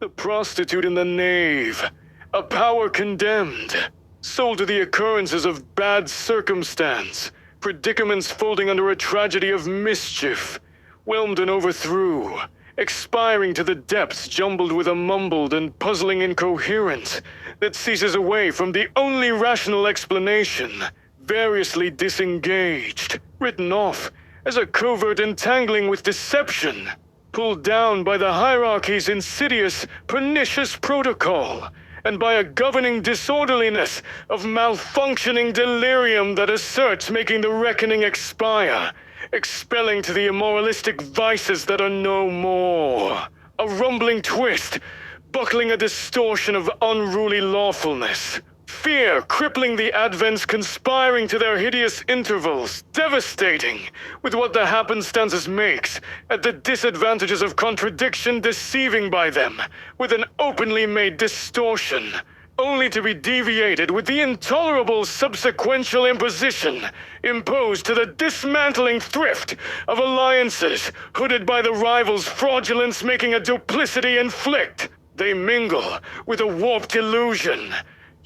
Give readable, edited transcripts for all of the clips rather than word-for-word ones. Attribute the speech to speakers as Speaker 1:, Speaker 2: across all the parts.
Speaker 1: The prostitute in the Nave, a power condemned, sold to the occurrences of bad circumstance, predicaments folding under a tragedy of mischief, whelmed and overthrew, expiring to the depths jumbled with a mumbled and puzzling incoherence that ceases away from the only rational explanation, variously disengaged, written off as a covert entangling with deception, pulled down by the hierarchy's insidious, pernicious protocol, and by a governing disorderliness of malfunctioning delirium that asserts making the reckoning expire, expelling to the immoralistic vices that are no more. A rumbling twist, buckling a distortion of unruly lawfulness. Fear crippling the advents, conspiring to their hideous intervals, devastating with what the happenstances makes, at the disadvantages of contradiction deceiving by them, with an openly made distortion, only to be deviated with the intolerable subsequential imposition imposed to the dismantling thrift of alliances hooded by the rivals' fraudulence making a duplicity inflict. They mingle with a warped illusion.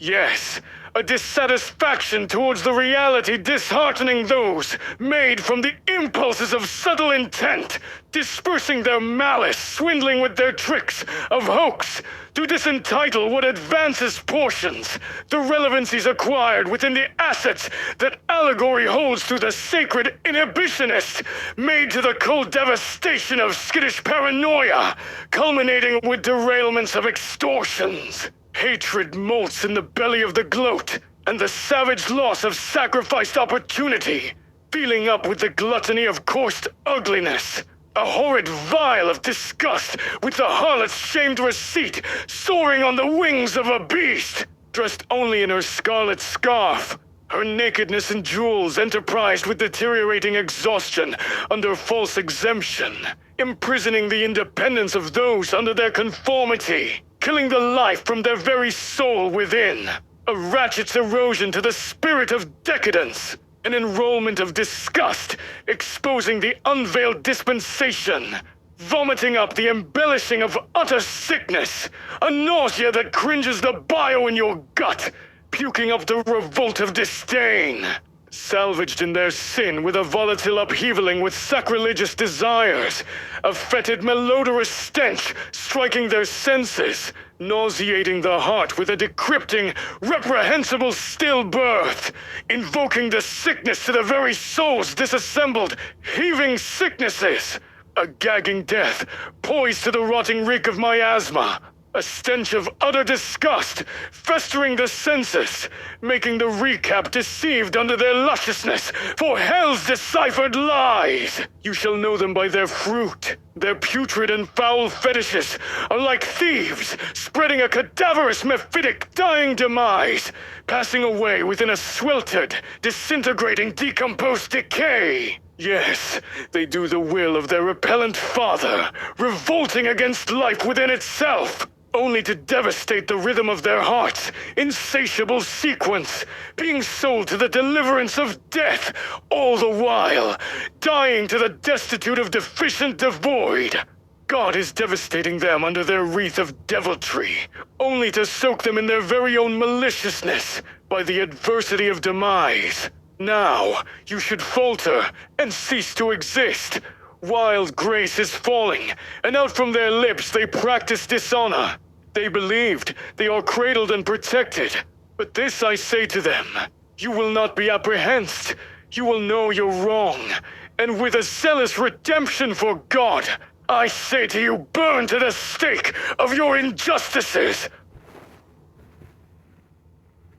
Speaker 1: Yes, a dissatisfaction towards the reality disheartening those made from the impulses of subtle intent, dispersing their malice, swindling with their tricks of hoax, to disentitle what advances portions, the relevancies acquired within the assets that allegory holds through the sacred inhibitionist, made to the cold devastation of skittish paranoia, culminating with derailments of extortions. Hatred molts in the belly of the gloat, and the savage loss of sacrificed opportunity, filling up with the gluttony of coursed ugliness. A horrid vial of disgust with the harlot's shamed receipt soaring on the wings of a beast, dressed only in her scarlet scarf, her nakedness and jewels enterprised with deteriorating exhaustion under false exemption, imprisoning the independence of those under their conformity, killing the life from their very soul within. A ratchet's erosion to the spirit of decadence. An enrollment of disgust, exposing the unveiled dispensation. Vomiting up the embellishing of utter sickness. A nausea that cringes the bile in your gut. Puking up the revolt of disdain. Salvaged in their sin with a volatile upheavaling with sacrilegious desires, a fetid malodorous stench striking their senses, nauseating the heart with a decrypting, reprehensible stillbirth, invoking the sickness to the very souls disassembled, heaving sicknesses, a gagging death poised to the rotting reek of miasma. A stench of utter disgust, festering the senses, making the recap deceived under their lusciousness for hell's deciphered lies. You shall know them by their fruit. Their putrid and foul fetishes are like thieves, spreading a cadaverous, mephitic, dying demise, passing away within a sweltered, disintegrating, decomposed decay. Yes, they do the will of their repellent father, revolting against life within itself, only to devastate the rhythm of their hearts, insatiable sequence, being sold to the deliverance of death, all the while, dying to the destitute of deficient devoid. God is devastating them under their wreath of deviltry, only to soak them in their very own maliciousness by the adversity of demise. Now, you should falter and cease to exist. Wild grace is falling, and out from their lips they practice dishonor. They believed they are cradled and protected. But this I say to them, you will not be apprehended. You will know you're wrong. And with a zealous redemption for God, I say to you, burn to the stake of your injustices.